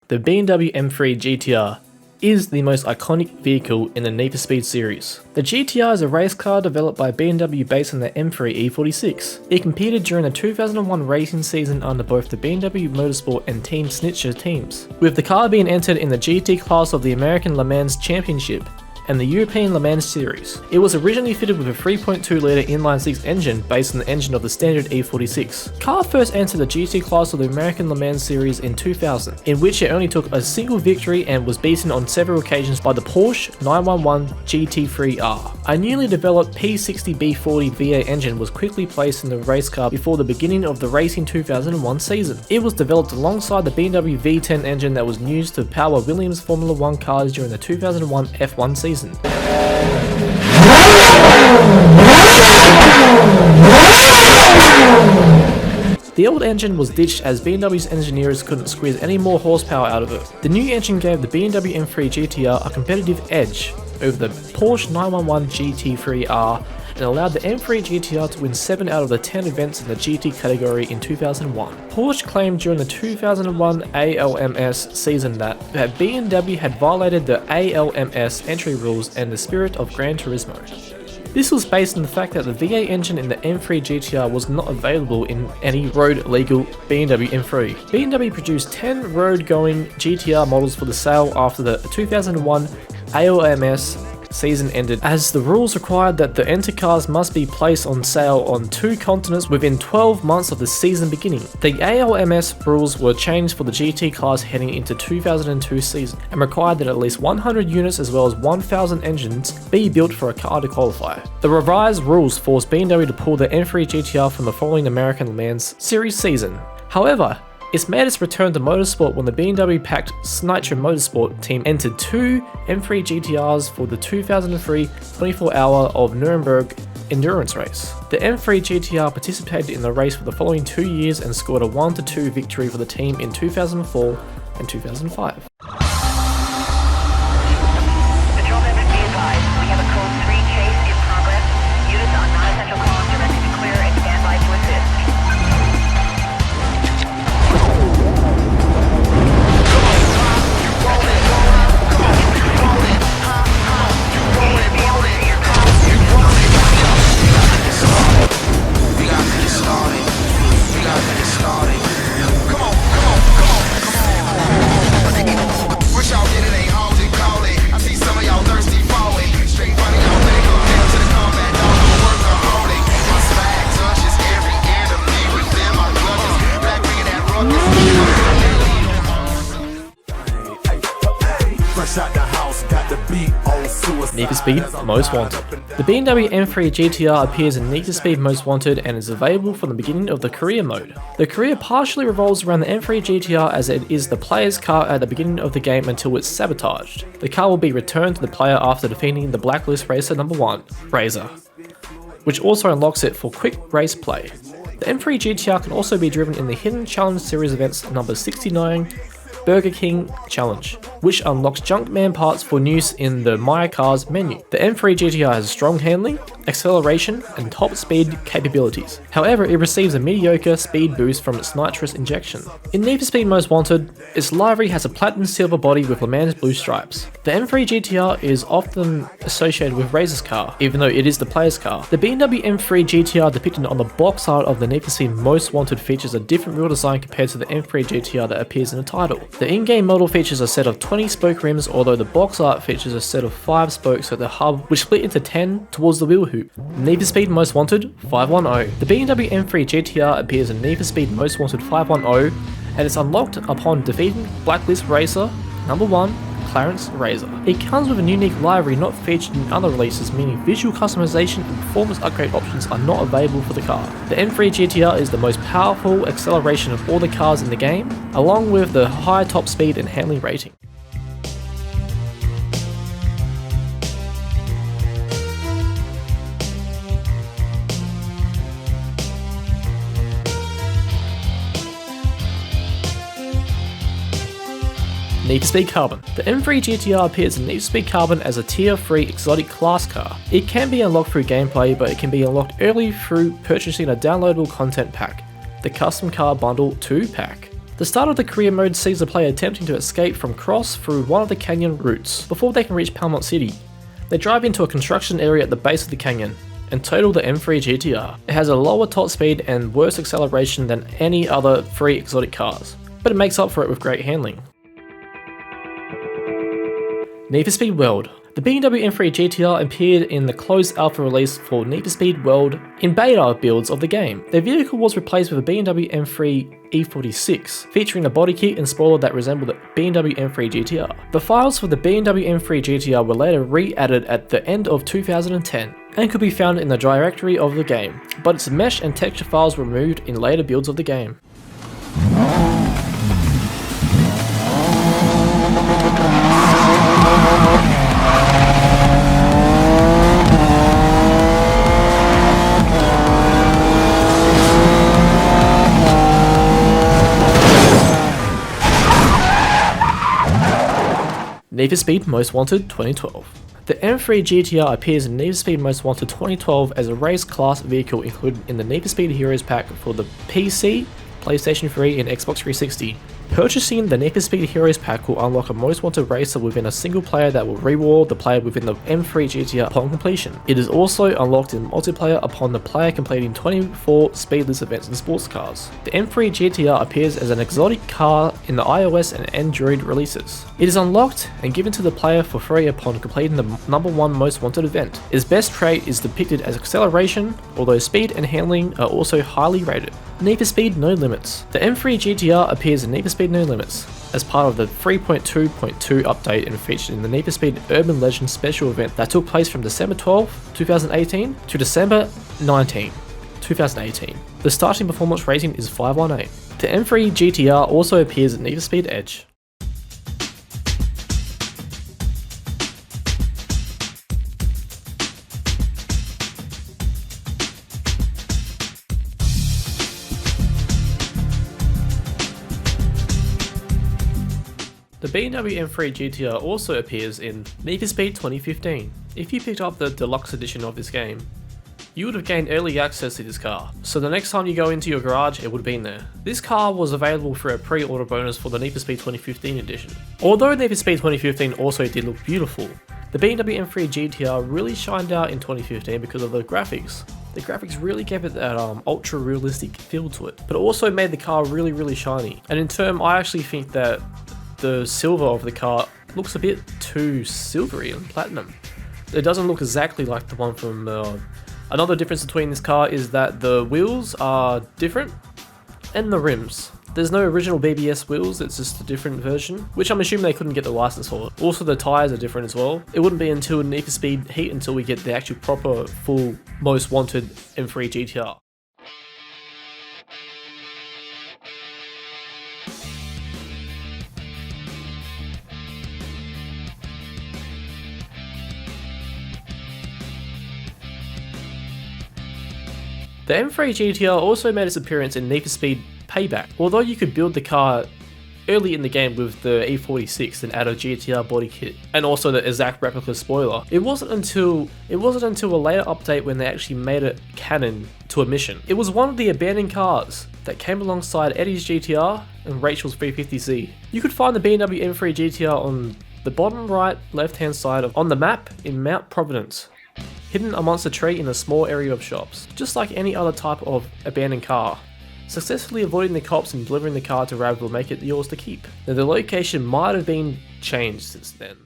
the BMW M3 GTR is the most iconic vehicle in the Need for Speed series. The GTR is a race car developed by BMW based on the M3 E46. It competed during the 2001 racing season under both the BMW Motorsport and Team Snitcher teams, with the car being entered in the GT class of the American Le Mans Championship and the European Le Mans Series. It was originally fitted with a 3.2 litre inline-six engine based on the engine of the standard E46. The car first entered the GT class of the American Le Mans Series in 2000, in which it only took a single victory and was beaten on several occasions by the Porsche 911 GT3R. A newly developed P60B40 V8 engine was quickly placed in the race car before the beginning of the racing 2001 season. It was developed alongside the BMW V10 engine that was used to power Williams Formula 1 cars during the 2001 F1 season. The old engine was ditched as BMW's engineers couldn't squeeze any more horsepower out of it. The new engine gave the BMW M3 GTR a competitive edge over the Porsche 911 GT3R and allowed the M3 GTR to win 7 out of the 10 events in the GT category in 2001. Porsche claimed during the 2001 ALMS season that BMW had violated the ALMS entry rules and the spirit of Gran Turismo. This was based on the fact that the V8 engine in the M3 GTR was not available in any road-legal BMW M3. BMW produced 10 road-going GTR models for the sale after the 2001 ALMS season ended, as the rules required that the Enter cars must be placed on sale on 2 continents within 12 months of the season beginning. The ALMS rules were changed for the GT class heading into 2002 season and required that at least 100 units as well as 1,000 engines be built for a car to qualify. The revised rules forced BMW to pull the M3 GTR from the following American Le Mans Series season. However, it's made its return to motorsport when the BMW-backed Snitcher Motorsport team entered 2 M3 GTRs for the 2003 24-hour of Nuremberg endurance race. The M3 GTR participated in the race for the following 2 years and scored a 1-2 victory for the team in 2004 and 2005. Need for Speed Most Wanted. The BMW M3 GTR appears in Need for Speed Most Wanted and is available from the beginning of the career mode. The career partially revolves around the M3 GTR as it is the player's car at the beginning of the game until it's sabotaged. The car will be returned to the player after defeating the Blacklist Racer number 1, Razor, which also unlocks it for quick race play. The M3 GTR can also be driven in the Hidden Challenge Series events number 69, Burger King Challenge, which unlocks Junkman parts for use in the My Cars menu. The M3 GTR has strong handling, acceleration, and top speed capabilities. However, it receives a mediocre speed boost from its nitrous injection. In Need for Speed Most Wanted, its livery has a platinum silver body with Le Mans blue stripes. The M3 GTR is often associated with Razor's car, even though it is the player's car. The BMW M3 GTR depicted on the box art of the Need for Speed Most Wanted features a different wheel design compared to the M3 GTR that appears in the title. The in-game model features a set of 20 spoke rims, although the box art features a set of 5 spokes at the hub, which split into 10 towards the wheel hoop. Need for Speed Most Wanted 510. The BMW M3 GTR appears in Need for Speed Most Wanted 510 and is unlocked upon defeating Blacklist Racer number 1, Clarence Razor. It comes with a unique livery not featured in other releases, meaning visual customization and performance upgrade options are not available for the car. The M3 GTR is the most powerful acceleration of all the cars in the game, along with the high top speed and handling rating. Need for Speed Carbon. The M3 GTR appears in Need for Speed Carbon as a Tier 3 exotic class car. It can be unlocked through gameplay, but it can be unlocked early through purchasing a downloadable content pack, the Custom Car Bundle 2 pack. The start of the career mode sees the player attempting to escape from Cross through one of the canyon routes before they can reach Palmont City. They drive into a construction area at the base of the canyon and total the M3 GTR. It has a lower top speed and worse acceleration than any other 3 exotic cars, but it makes up for it with great handling. Need for Speed World. The BMW M3 GTR appeared in the closed alpha release for Need for Speed World in beta builds of the game. The vehicle was replaced with a BMW M3 E46, featuring a body kit and spoiler that resembled the BMW M3 GTR. The files for the BMW M3 GTR were later re-added at the end of 2010 and could be found in the directory of the game, but its mesh and texture files were removed in later builds of the game. Need for Speed Most Wanted 2012. The M3 GTR appears in Need for Speed Most Wanted 2012 as a race class vehicle included in the Need for Speed Heroes pack for the PC, PlayStation 3 and Xbox 360. Purchasing the Need for Speed Heroes pack will unlock a Most Wanted racer within a single player that will reward the player within the M3 GTR upon completion. It is also unlocked in multiplayer upon the player completing 24 speedless events in sports cars. The M3 GTR appears as an exotic car in the iOS and Android releases. It is unlocked and given to the player for free upon completing the #1 Most Wanted event. Its best trait is depicted as acceleration, although speed and handling are also highly rated. Need for Speed No Limits. The M3 GTR appears in Need for Speed No Limits as part of the 3.2.2 update and featured in the Need for Speed Urban Legends special event that took place from December 12, 2018 to December 19, 2018. The starting performance rating is 518. The M3 GTR also appears in Need for Speed Edge. The BMW M3 GTR also appears in Need for Speed 2015. If you picked up the deluxe edition of this game, you would have gained early access to this car, so the next time you go into your garage it would have been there. This car was available for a pre-order bonus for the Need for Speed 2015 edition. Although Need for Speed 2015 also did look beautiful, the BMW M3 GTR really shined out in 2015 because of the graphics. The graphics really gave it that ultra realistic feel to it, but it also made the car really shiny. And in turn, I actually think that the silver of the car looks a bit too silvery and platinum. It doesn't look exactly like the one from another difference between this car is that the wheels are different and the rims. There's no original BBS wheels, it's just a different version, which I'm assuming they couldn't get the license for. Also the tyres are different as well. It wouldn't be until Need for Speed Heat until we get the actual proper full Most Wanted M3 GTR. The M3 GTR also made its appearance in Need for Speed Payback. Although you could build the car early in the game with the E46 and add a GTR body kit and also the exact replica spoiler, it wasn't until a later update when they actually made it canon to a mission. It was one of the abandoned cars that came alongside Eddie's GTR and Rachel's 350Z. You could find the BMW M3 GTR on the bottom right left hand side on the map in Mount Providence, hidden amongst a tree in a small area of shops, just like any other type of abandoned car. Successfully avoiding the cops and delivering the car to Rav will make it yours to keep. Now the location might have been changed since then.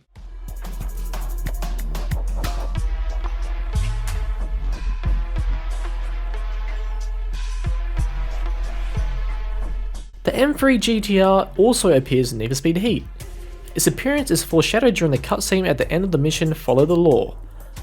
The M3 GTR also appears in Need for Speed Heat. Its appearance is foreshadowed during the cutscene at the end of the mission Follow the Law.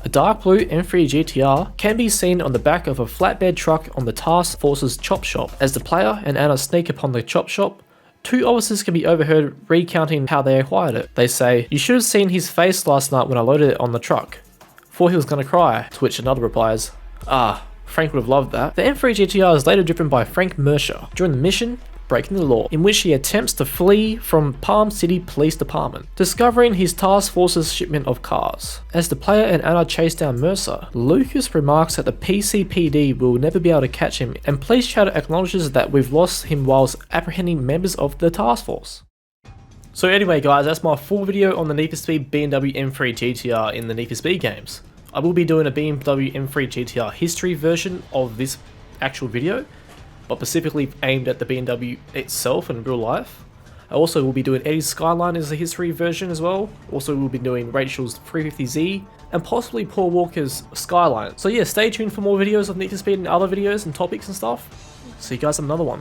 A dark blue M3 GTR can be seen on the back of a flatbed truck on the task force's chop shop. As the player and Anna sneak upon the chop shop, two officers can be overheard recounting how they acquired it. They say, "You should have seen his face last night when I loaded it on the truck. Thought he was gonna cry," to which another replies, "Ah, Frank would have loved that." The M3 GTR is later driven by Frank Mercer. During the mission, breaking the law, in which he attempts to flee from Palm City Police Department, discovering his task force's shipment of cars. As the player and Anna chase down Mercer, Lucas remarks that the PCPD will never be able to catch him, and Police Chatter acknowledges that we've lost him whilst apprehending members of the task force. So anyway guys, that's my full video on the Need for Speed BMW M3 GTR in the Need for Speed games. I will be doing a BMW M3 GTR history version of this actual video, but specifically aimed at the BMW itself in real life. I also will be doing Eddie's Skyline as a history version as well. Also we'll be doing Rachel's 350Z and possibly Paul Walker's Skyline. So yeah, stay tuned for more videos of Need for Speed and other videos and topics and stuff. See you guys in another one.